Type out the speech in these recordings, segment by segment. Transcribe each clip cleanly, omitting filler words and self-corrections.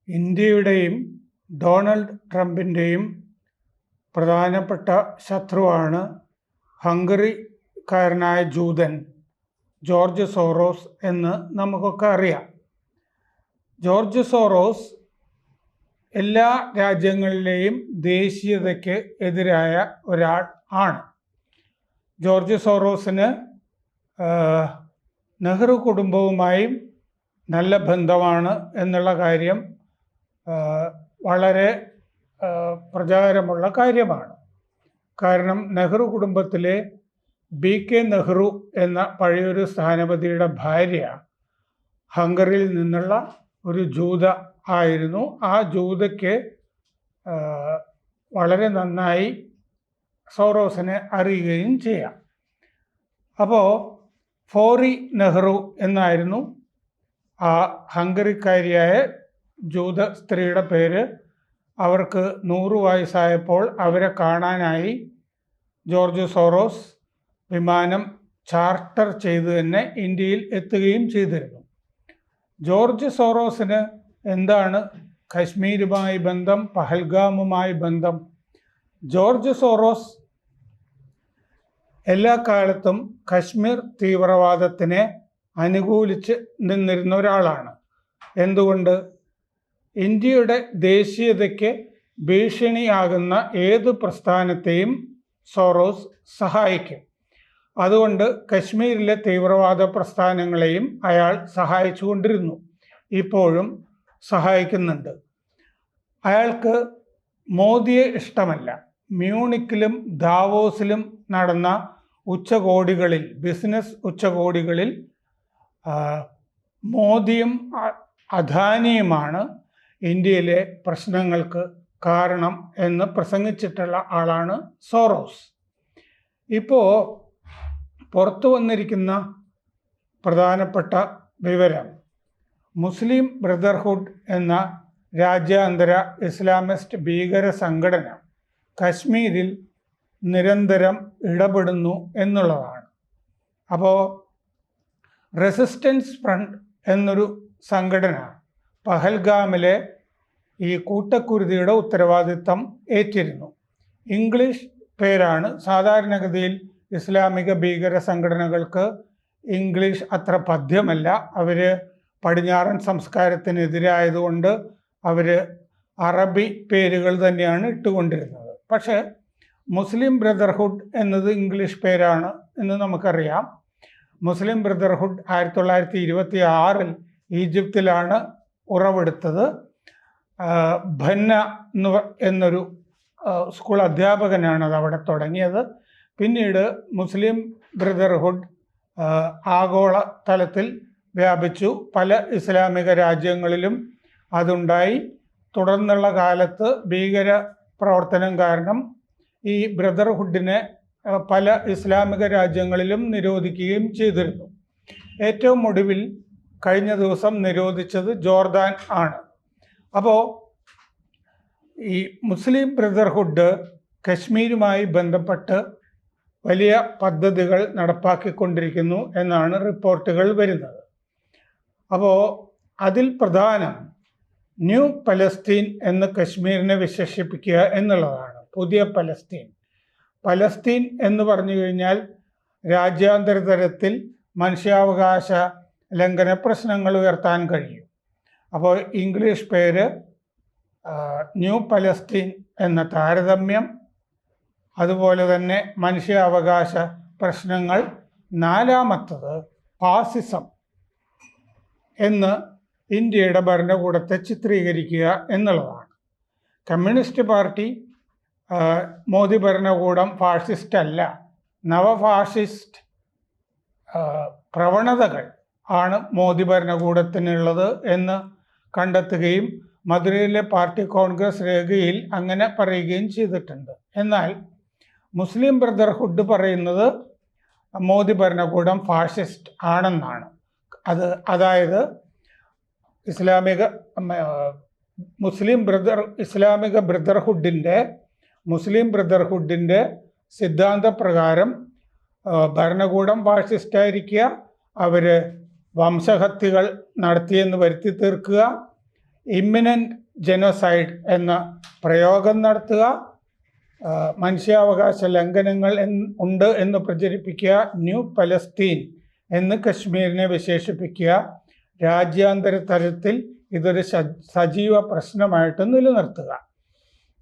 ഇന്ത്യയുടെയും ഡൊണാൾഡ് ട്രംപിൻ്റെയും പ്രധാനപ്പെട്ട ശത്രുവാണ് ഹംഗറിക്കാരനായ ജൂതൻ ജോർജ് സോറോസ് എന്ന് നമുക്കൊക്കെ അറിയാം. ജോർജ് സോറോസ് എല്ലാ രാജ്യങ്ങളിലെയും ദേശീയതയ്ക്ക് എതിരായ ഒരാൾ ആണ്. ജോർജ് സോറോസിന് നെഹ്റു കുടുംബവുമായും നല്ല ബന്ധമാണ് എന്നുള്ള കാര്യം വളരെ പ്രചാരമുള്ള കാര്യമാണ്. കാരണം നെഹ്റു കുടുംബത്തിലെ BK നെഹ്റു എന്ന പഴയൊരു സ്ഥാനപതിയുടെ ഭാര്യ ഹംഗറിയിൽ നിന്നുള്ള ഒരു ജൂത ആയിരുന്നു. ആ ജൂതയ്ക്ക് വളരെ നന്നായി സോറോസിനെ അറിയുകയും ചെയ്യാം. അപ്പോൾ ഫോറി നെഹ്റു എന്നായിരുന്നു ആ ഹംഗറിക്കാരിയായ ജൂത സ്ത്രീയുടെ പേര്. അവർക്ക് 100 വയസ്സായപ്പോൾ അവരെ കാണാനായി ജോർജ് സോറോസ് വിമാനം ചാർട്ടർ ചെയ്ത് തന്നെ ഇന്ത്യയിൽ എത്തുകയും ചെയ്തിരുന്നു. ജോർജ് സോറോസിന് എന്താണ് കശ്മീരുമായി ബന്ധം, പഹൽഗാമുമായി ബന്ധം? ജോർജ് സോറോസ് എല്ലാ കാലത്തും കശ്മീർ തീവ്രവാദത്തിനെ അനുകൂലിച്ച് നിന്നിരുന്ന ഒരാളാണ്. എന്തുകൊണ്ട്? ഇന്ത്യയുടെ ദേശീയതയ്ക്ക് ഭീഷണിയാകുന്ന ഏത് പ്രസ്ഥാനത്തെയും സോറോസ് സഹായിക്കും. അതുകൊണ്ട് കശ്മീരിലെ തീവ്രവാദ പ്രസ്ഥാനങ്ങളെയും അയാൾ സഹായിച്ചുകൊണ്ടിരുന്നു, ഇപ്പോഴും സഹായിക്കുന്നുണ്ട്. അയാൾക്ക് മോദിയെ ഇഷ്ടമല്ല. മ്യൂണിക്കിലും ദാവോസിലും നടന്ന ഉച്ചകോടികളിൽ, ബിസിനസ് ഉച്ചകോടികളിൽ മോദിയും അദാനിയുമാണ് ഇന്ത്യയിലെ പ്രശ്നങ്ങൾക്ക് കാരണം എന്ന് പ്രസംഗിച്ചിട്ടുള്ള ആളാണ് സോറോസ്. ഇപ്പോൾ പുറത്തു വന്നിരിക്കുന്ന പ്രധാനപ്പെട്ട വിവരം, മുസ്ലിം ബ്രദർഹുഡ് എന്ന രാജ്യാന്തര ഇസ്ലാമിസ്റ്റ് ഭീകര സംഘടന കശ്മീരിൽ നിരന്തരം ഇടപെടുന്നു എന്നുള്ളതാണ്. അപ്പോൾ റെസിസ്റ്റൻസ് ഫ്രണ്ട് എന്നൊരു സംഘടന പഹൽഗാമിലെ ഈ കൂട്ടക്കുരുതിയുടെ ഉത്തരവാദിത്തം ഏറ്റിരുന്നു. ഇംഗ്ലീഷ് പേരാണ്. സാധാരണഗതിയിൽ ഇസ്ലാമിക ഭീകര സംഘടനകൾക്ക് ഇംഗ്ലീഷ് അത്ര പഥ്യമല്ല. അവർ പടിഞ്ഞാറൻ സംസ്കാരത്തിനെതിരായതുകൊണ്ട് അവർ അറബി പേരുകൾ തന്നെയാണ് ഇട്ടുകൊണ്ടിരുന്നത്. പക്ഷേ മുസ്ലിം ബ്രദർഹുഡ് എന്നത് ഇംഗ്ലീഷ് പേരാണ് എന്ന് നമുക്കറിയാം. Muslim Brotherhood 1926 ഈജിപ്തിലാണ് ഉറവെടുത്തത്. ഭന്ന എന്നൊരു സ്കൂൾ അധ്യാപകനാണ് അത് അവിടെ തുടങ്ങിയത്. പിന്നീട് മുസ്ലിം ബ്രദർഹുഡ് ആഗോള തലത്തിൽ വ്യാപിച്ചു. പല ഇസ്ലാമിക രാജ്യങ്ങളിലും അതുണ്ടായി. തുടർന്നുള്ള കാലത്ത് ഭീകര പ്രവർത്തനം കാരണം ഈ ബ്രദർഹുഡിനെ പല ഇസ്ലാമിക രാജ്യങ്ങളിലും നിരോധിക്കുകയും ചെയ്തിരുന്നു. ഏറ്റവും ഒടുവിൽ കഴിഞ്ഞ ദിവസം നിരോധിച്ചത് ജോർദാൻ ആണ്. അപ്പോൾ ഈ മുസ്ലിം ബ്രദർഹുഡ് കശ്മീരുമായി ബന്ധപ്പെട്ട് വലിയ പദ്ധതികൾ നടപ്പാക്കിക്കൊണ്ടിരിക്കുന്നു എന്നാണ് റിപ്പോർട്ടുകൾ വരുന്നത്. അപ്പോൾ അതിൽ പ്രധാനം ന്യൂ പലസ്തീൻ എന്ന് കശ്മീരിനെ വിശേഷിപ്പിക്കുക എന്നുള്ളതാണ്. പുതിയ പലസ്തീൻ. പലസ്തീൻ എന്ന് പറഞ്ഞു കഴിഞ്ഞാൽ രാജ്യാന്തര തലത്തിൽ മനുഷ്യാവകാശ ലംഘന പ്രശ്നങ്ങൾ ഉയർത്താൻ കഴിയും. അപ്പോൾ ഇംഗ്ലീഷ് പേര് ന്യൂ പലസ്തീൻ എന്ന താരതമ്യം, അതുപോലെ തന്നെ മനുഷ്യാവകാശ പ്രശ്നങ്ങൾ. നാലാമത്തത് ഫാസിസം എന്ന് ഇന്ത്യയുടെ ഭരണകൂടത്തെ ചിത്രീകരിക്കുക എന്നുള്ളതാണ്. കമ്മ്യൂണിസ്റ്റ് പാർട്ടി മോദി ഭരണകൂടം ഫാഷിസ്റ്റ് അല്ല, നവഫാഷിസ്റ്റ് പ്രവണതകൾ ആണ് മോദി ഭരണകൂടത്തിനുള്ളത് എന്ന് കണ്ടെത്തുകയും മധുരയിലെ പാർട്ടി കോൺഗ്രസ് രേഖയിൽ അങ്ങനെ പറയുകയും ചെയ്തിട്ടുണ്ട്. എന്നാൽ മുസ്ലിം ബ്രദർഹുഡ് പറയുന്നത് മോദി ഭരണകൂടം ഫാഷിസ്റ്റ് ആണെന്നാണ്. അതായത് ഇസ്ലാമിക ബ്രദർഹുഡിൻ്റെ സിദ്ധാന്തപ്രകാരം ഭരണകൂടം ഫാഷിസ്റ്റായിരിക്കുക, അവർ വംശഹത്യകൾ നടത്തിയെന്ന് വരുത്തി തീർക്കുക, ഇമ്മിനൻ്റ് ജനോസൈഡ് എന്ന പ്രയോഗം നടത്തുക, മനുഷ്യാവകാശ ലംഘനങ്ങൾ ഉണ്ട് എന്ന് പ്രചരിപ്പിക്കുക, ന്യൂ പലസ്തീൻ എന്ന് കശ്മീരിനെ വിശേഷിപ്പിക്കുക, രാജ്യാന്തര തലത്തിൽ ഇതൊരു സജീവ പ്രശ്നമായിട്ട് നിലനിർത്തുക.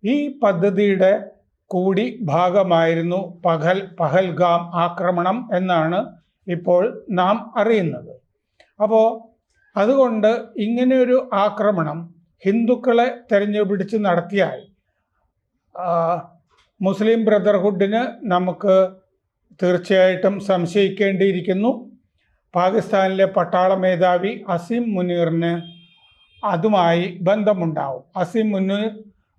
ഈ പദ്ധതിയുടെ കൂടി ഭാഗമായിരുന്നു പഹൽഗാം ആക്രമണം എന്നാണ് ഇപ്പോൾ നാം അറിയുന്നത്. അപ്പോൾ അതുകൊണ്ട് ഇങ്ങനെയൊരു ആക്രമണം ഹിന്ദുക്കളെ തെരഞ്ഞുപിടിച്ച് നടത്തിയാൽ മുസ്ലിം ബ്രദർഹുഡിന് നമുക്ക് തീർച്ചയായിട്ടും സംശയിക്കേണ്ടിയിരിക്കുന്നു. പാകിസ്ഥാനിലെ പട്ടാള മേധാവി അസീം മുനീറിന് അതുമായി ബന്ധമുണ്ടാവും. അസീം മുനീർ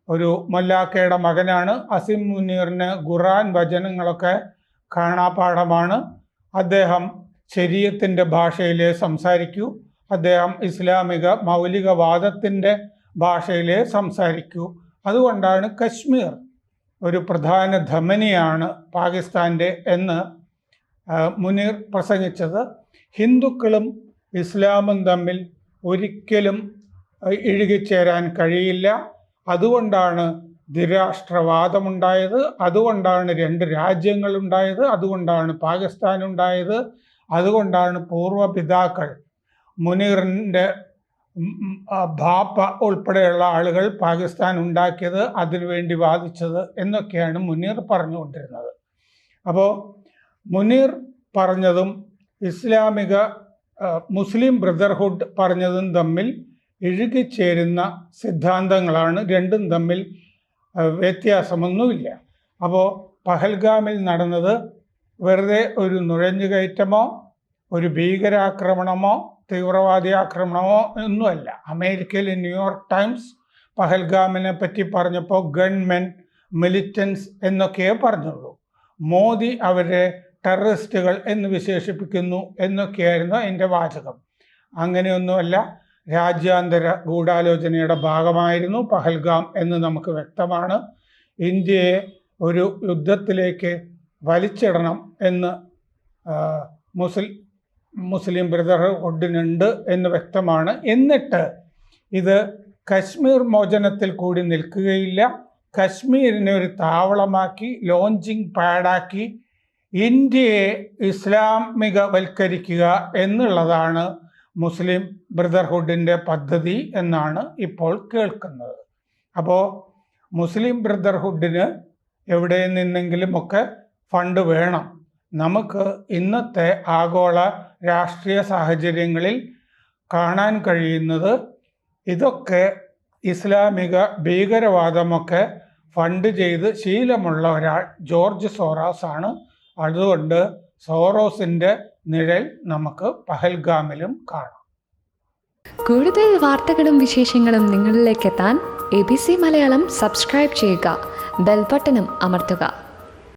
ഒരു മൊല്ലാക്കയുടെ മകനാണ്. അസീം മുനീറിന് ഖുർആൻ വചനങ്ങളൊക്കെ കാണാപ്പാഠമാണ്. അദ്ദേഹം ശരീഅത്തിൻ്റെ ഭാഷയിലേ സംസാരിക്കൂ, അദ്ദേഹം ഇസ്ലാമിക മൗലികവാദത്തിൻ്റെ ഭാഷയിലേ സംസാരിക്കൂ. അതുകൊണ്ടാണ് കശ്മീർ ഒരു പ്രധാന ധമനിയാണ് പാകിസ്ഥാൻ്റെ എന്ന് മുനീർ പ്രസംഗിച്ചത്. ഹിന്ദുക്കളും ഇസ്ലാമും തമ്മിൽ ഒരിക്കലും ഇഴുകിച്ചേരാൻ കഴിയില്ല. അതുകൊണ്ടാണ് ദ്വിരാഷ്ട്രവാദമുണ്ടായത്, അതുകൊണ്ടാണ് 2 രാജ്യങ്ങളുണ്ടായത്, അതുകൊണ്ടാണ് പാകിസ്ഥാൻ ഉണ്ടായത്, അതുകൊണ്ടാണ് പൂർവ്വപിതാക്കൾ മുനീറിൻ്റെ ബാപ്പ ഉൾപ്പെടെയുള്ള ആളുകൾ പാകിസ്ഥാൻ ഉണ്ടാക്കിയത്, അതിനുവേണ്ടി വാദിച്ചത് എന്നൊക്കെയാണ് മുനീർ പറഞ്ഞുകൊണ്ടിരുന്നത്. അപ്പോൾ മുനീർ പറഞ്ഞതും ഇസ്ലാമിക മുസ്ലിം ബ്രദർഹുഡ് പറഞ്ഞതും തമ്മിൽ ഇഴുകിച്ചേരുന്ന സിദ്ധാന്തങ്ങളാണ്. രണ്ടും തമ്മിൽ വ്യത്യാസമൊന്നുമില്ല. അപ്പോൾ പഹൽഗാമിൽ നടന്നത് വെറുതെ ഒരു നുഴഞ്ഞുകയറ്റമോ ഒരു ഭീകരാക്രമണമോ തീവ്രവാദി ആക്രമണമോ ഒന്നുമല്ല. അമേരിക്കയിലെ ന്യൂയോർക്ക് ടൈംസ് പഹൽഗാമിനെ പറ്റി പറഞ്ഞപ്പോൾ ഗൺമെൻ, മിലിറ്റൻസ് എന്നൊക്കെയേ പറഞ്ഞുള്ളൂ. മോദി അവരെ ടെററിസ്റ്റുകൾ എന്ന് വിശേഷിപ്പിക്കുന്നു എന്നൊക്കെയായിരുന്നു അതിൻ്റെ വാചകം. അങ്ങനെയൊന്നുമല്ല, രാജ്യാന്തര ഗൂഢാലോചനയുടെ ഭാഗമായിരുന്നു പഹൽഗാം എന്ന് നമുക്ക് വ്യക്തമാണ്. ഇന്ത്യയെ ഒരു യുദ്ധത്തിലേക്ക് വലിച്ചിടണം എന്ന് മുസ്ലിം ബ്രദർഹുഡിനുണ്ട് എന്ന് വ്യക്തമാണ്. എന്നിട്ട് ഇത് കശ്മീർ മോചനത്തിൽ കൂടി നിൽക്കുകയില്ല. കശ്മീരിനെ ഒരു താവളമാക്കി, ലോഞ്ചിങ് പാഡാക്കി ഇന്ത്യയെ ഇസ്ലാമികവൽക്കരിക്കുക എന്നുള്ളതാണ് മുസ്ലിം ബ്രദർഹുഡിൻ്റെ പദ്ധതി എന്നാണ് ഇപ്പോൾ കേൾക്കുന്നത്. അപ്പോൾ മുസ്ലിം ബ്രദർഹുഡിന് എവിടെ നിന്നെങ്കിലുമൊക്കെ ഫണ്ട് വേണം. നമുക്ക് ഇന്നത്തെ ആഗോള രാഷ്ട്രീയ സാഹചര്യങ്ങളിൽ കാണാൻ കഴിയുന്നത് ഇതൊക്കെ ഇസ്ലാമിക ഭീകരവാദമൊക്കെ ഫണ്ട് ചെയ്ത് ശീലമുള്ള ഒരാൾ ജോർജ് സോറോസ് ആണ്. അതുകൊണ്ട് സോറോസിൻ്റെ നിഴൽ നമുക്ക് പഹൽഗാമിലും കാണാം. കൂടുതൽ വാർത്തകളും വിശേഷങ്ങളും നിങ്ങളിലേക്ക് എത്താൻ ABC മലയാളം സബ്സ്ക്രൈബ് ചെയ്യുക, ബെൽ ബട്ടണും അമർത്തുക.